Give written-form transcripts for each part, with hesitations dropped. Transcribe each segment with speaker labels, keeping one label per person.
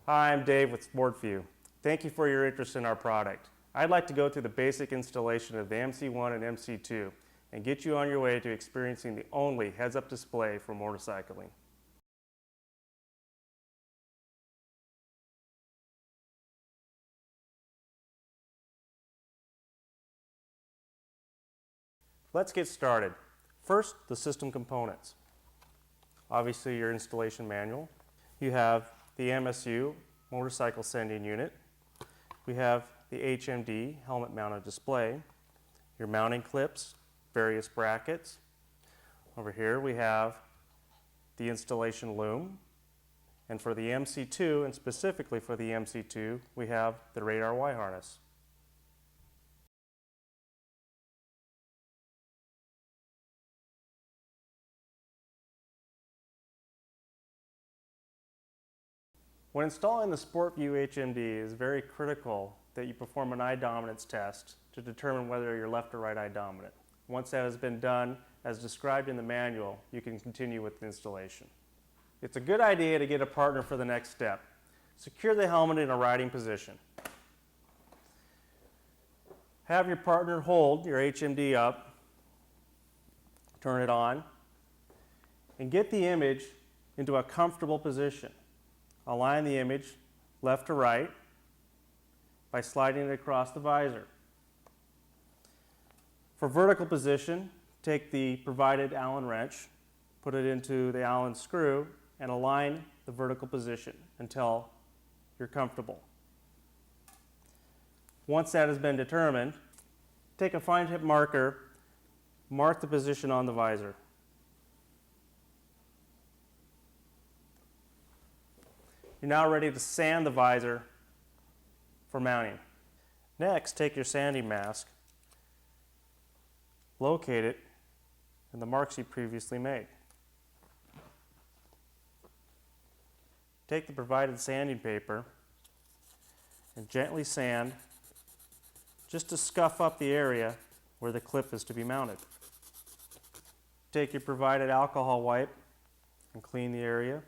Speaker 1: Hi, I'm Dave with SportView. Thank you for your interest in our product. I'd like to go through the basic installation of the MC1 and MC2 and get you on your way to experiencing the only heads-up display for motorcycling. Let's get started. First, the system components. Obviously, your installation manual. You have the MSU, motorcycle sending unit. We have the HMD, helmet mounted display. Your mounting clips, various brackets. Over here we have the installation loom. And for the MC2, and specifically for the MC2, we have the radar Y harness. When installing the SportView HMD, it is very critical that you perform an eye dominance test to determine whether you're left or right eye dominant. Once that has been done, as described in the manual, you can continue with the installation. It's a good idea to get a partner for the next step. Secure the helmet in a riding position. Have your partner hold your HMD up, turn it on, and get the image into a comfortable position. Align the image left to right by sliding it across the visor. For vertical position, take the provided Allen wrench, put it into the Allen screw, and align the vertical position until you're comfortable. Once that has been determined, take a fine tip marker, mark the position on the visor. You're now ready to sand the visor for mounting. Next, take your sanding mask, locate it in the marks you previously made. Take the provided sanding paper and gently sand just to scuff up the area where the clip is to be mounted. Take your provided alcohol wipe and clean the area.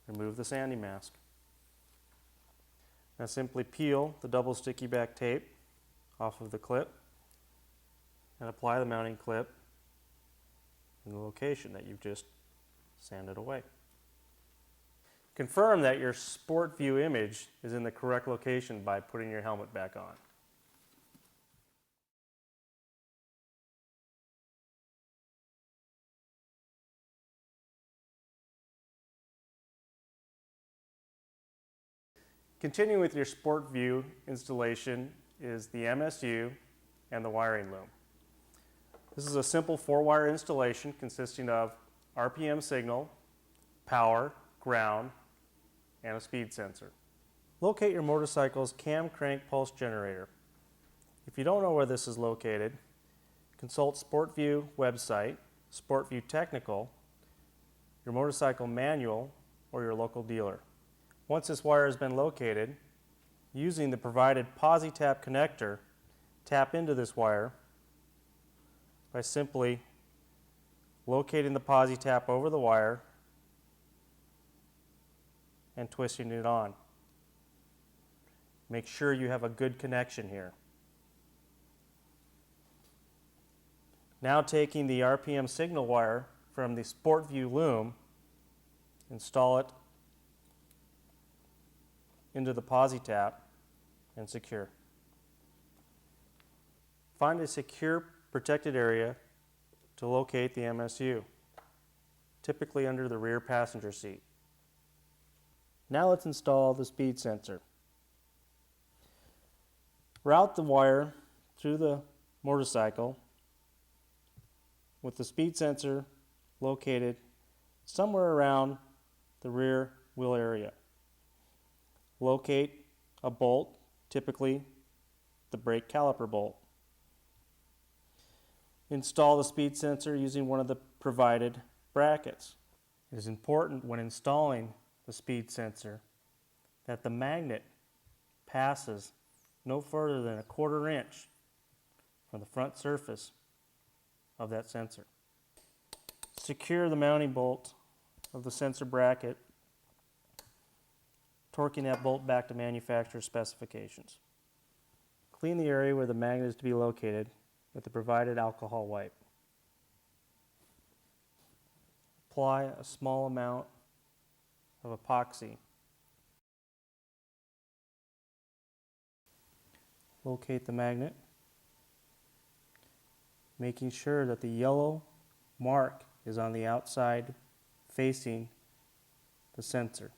Speaker 1: Remove the sanding mask. Now simply peel the double sticky back tape off of the clip and apply the mounting clip in the location that you've just sanded away. Confirm that your SportView image is in the correct location by putting your helmet back on. Continuing with your SportView installation is the MSU and the wiring loom. This is a simple 4-wire installation consisting of RPM signal, power, ground, and a speed sensor. Locate your motorcycle's cam crank pulse generator. If you don't know where this is located, consult SportView website, SportView Technical, your motorcycle manual, or your local dealer. Once this wire has been located, using the provided PosiTap connector, tap into this wire by simply locating the PosiTap over the wire and twisting it on. Make sure you have a good connection here. Now taking the RPM signal wire from the SportView loom, install it into the PosiTap and secure. Find a secure, protected area to locate the MSU, typically under the rear passenger seat. Now let's install the speed sensor. Route the wire through the motorcycle with the speed sensor located somewhere around the rear wheel area. Locate a bolt, typically the brake caliper bolt. Install the speed sensor using one of the provided brackets. It is important when installing the speed sensor that the magnet passes no further than 1/4 inch from the front surface of that sensor. Secure the mounting bolt of the sensor bracket torquing that bolt back to manufacturer specifications. Clean the area where the magnet is to be located with the provided alcohol wipe. Apply a small amount of epoxy. Locate the magnet, making sure that the yellow mark is on the outside facing the sensor.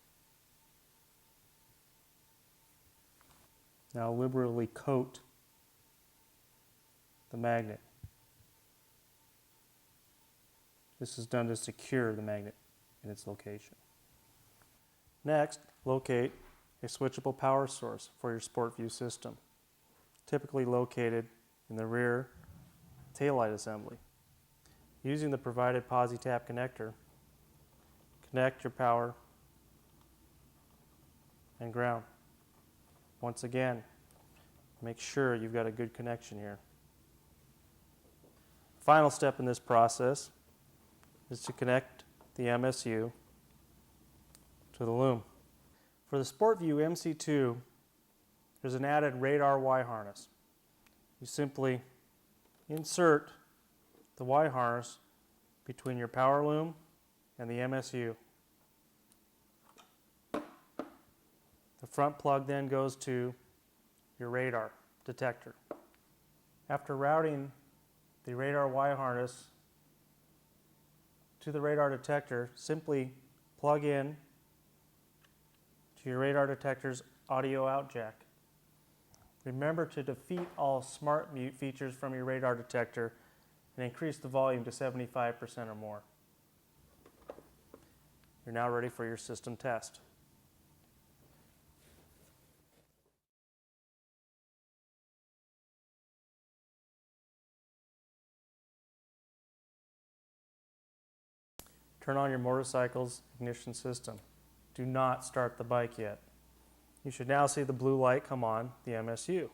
Speaker 1: Now liberally coat the magnet. This is done to secure the magnet in its location. Next, locate a switchable power source for your SportView system, typically located in the rear taillight assembly. Using the provided PosiTap connector, connect your power and ground. Once again, make sure you've got a good connection here. Final step in this process is to connect the MSU to the loom. For the SportView MC2, there's an added radar Y harness. You simply insert the Y harness between your power loom and the MSU. The front plug then goes to your radar detector. After routing the radar Y harness to the radar detector, simply plug in to your radar detector's audio out jack. Remember to defeat all smart mute features from your radar detector and increase the volume to 75% or more. You're now ready for your system test. Turn on your motorcycle's ignition system. Do not start the bike yet. You should now see the blue light come on the MSU.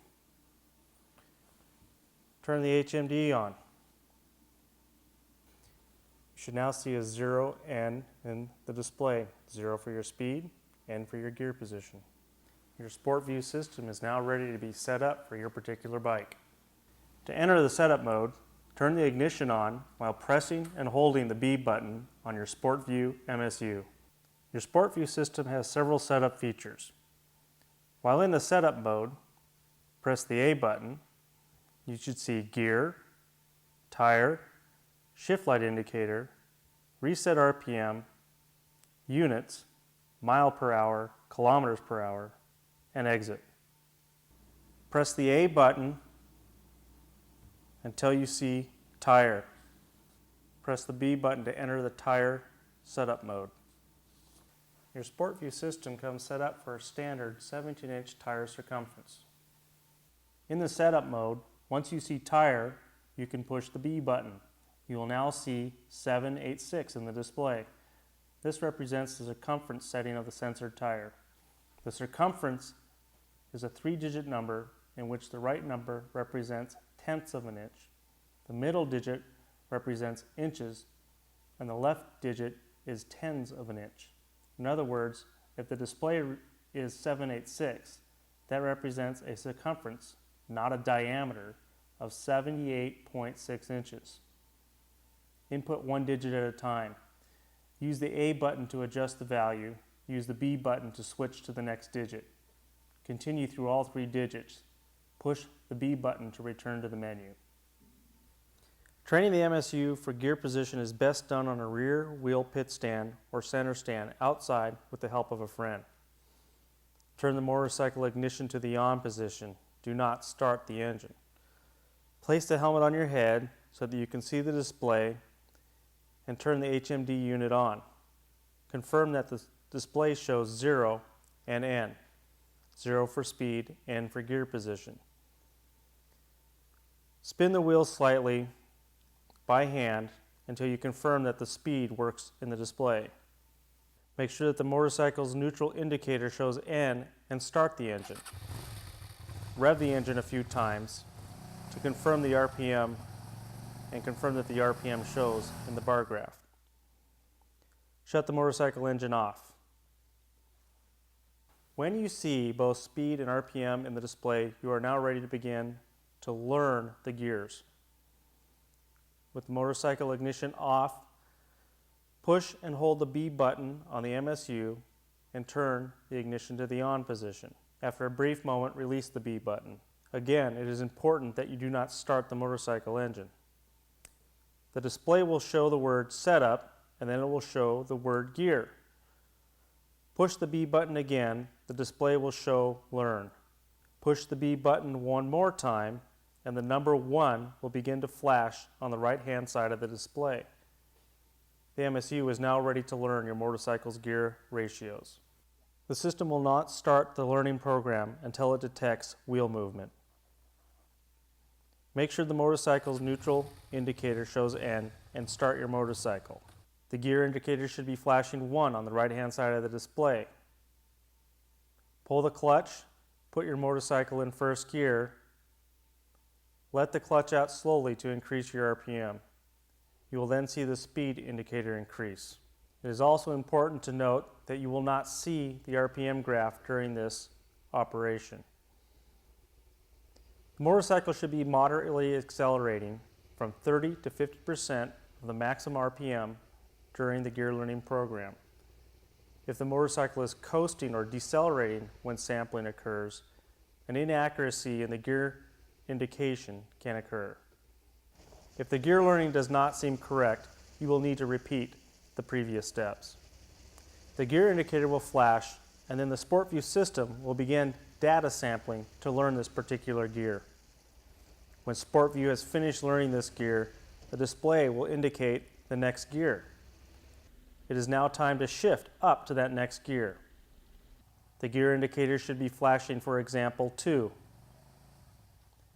Speaker 1: Turn the HMD on. You should now see a 0 N in the display. 0 for your speed, N for your gear position. Your SportView system is now ready to be set up for your particular bike. To enter the setup mode, turn the ignition on while pressing and holding the B button on your SportView MSU. Your SportView system has several setup features. While in the setup mode, press the A button. You should see gear, tire, shift light indicator, reset RPM, units, mile per hour, kilometers per hour, and exit. Press the A button until you see tire. Press the B button to enter the tire setup mode. Your SportView system comes set up for a standard 17-inch tire circumference. In the setup mode, once you see tire, you can push the B button. You will now see 786 in the display. This represents the circumference setting of the censored tire. The circumference is a 3-digit number in which the right number represents tenths of an inch, the middle digit represents inches, and the left digit is tens of an inch. In other words, if the display is 786, that represents a circumference, not a diameter, of 78.6 inches. Input one digit at a time. Use the A button to adjust the value. Use the B button to switch to the next digit. Continue through all 3 digits. Push the B button to return to the menu. Training the MSU for gear position is best done on a rear wheel pit stand or center stand outside with the help of a friend. Turn the motorcycle ignition to the on position. Do not start the engine. Place the helmet on your head so that you can see the display and turn the HMD unit on. Confirm that the display shows 0 and N. 0 for speed, N for gear position. Spin the wheel slightly by hand until you confirm that the speed works in the display. Make sure that the motorcycle's neutral indicator shows N and start the engine. Rev the engine a few times to confirm the RPM and confirm that the RPM shows in the bar graph. Shut the motorcycle engine off. When you see both speed and RPM in the display, you are now ready to begin to learn the gears. With the motorcycle ignition off, push and hold the B button on the MSU and turn the ignition to the on position. After a brief moment, release the B button. Again, it is important that you do not start the motorcycle engine. The display will show the word setup, and then it will show the word gear. Push the B button again, the display will show learn. Push the B button one more time, and the number 1 will begin to flash on the right-hand side of the display. The MSU is now ready to learn your motorcycle's gear ratios. The system will not start the learning program until it detects wheel movement. Make sure the motorcycle's neutral indicator shows N and start your motorcycle. The gear indicator should be flashing 1 on the right-hand side of the display. Pull the clutch, put your motorcycle in first gear. Let the clutch out slowly to increase your RPM. You will then see the speed indicator increase. It is also important to note that you will not see the RPM graph during this operation. The motorcycle should be moderately accelerating from 30 to 50% of the maximum RPM during the gear learning program. If the motorcycle is coasting or decelerating when sampling occurs, an inaccuracy in the gear indication can occur. If the gear learning does not seem correct, you will need to repeat the previous steps. The gear indicator will flash, and then the SportView system will begin data sampling to learn this particular gear. When SportView has finished learning this gear, the display will indicate the next gear. It is now time to shift up to that next gear. The gear indicator should be flashing, for example, 2.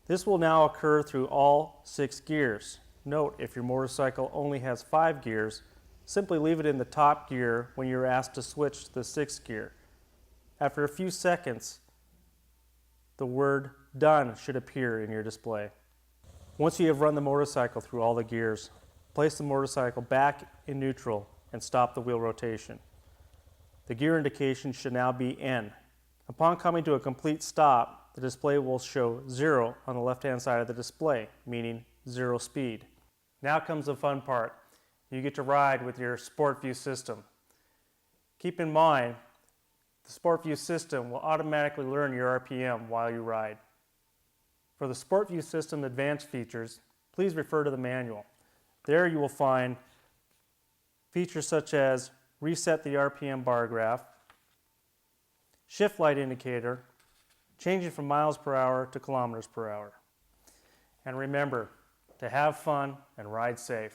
Speaker 1: This will now occur through all 6 gears. Note, if your motorcycle only has 5 gears, simply leave it in the top gear when you're asked to switch to the 6th gear. After a few seconds, the word done should appear in your display. Once you have run the motorcycle through all the gears, place the motorcycle back in neutral and stop the wheel rotation. The gear indication should now be N. Upon coming to a complete stop, the display will show 0 on the left-hand side of the display, meaning 0 speed. Now comes the fun part. You get to ride with your SportView system. Keep in mind, the SportView system will automatically learn your RPM while you ride. For the SportView system advanced features, please refer to the manual. There you will find features such as reset the RPM bar graph, shift light indicator, changing from miles per hour to kilometers per hour. And remember to have fun and ride safe.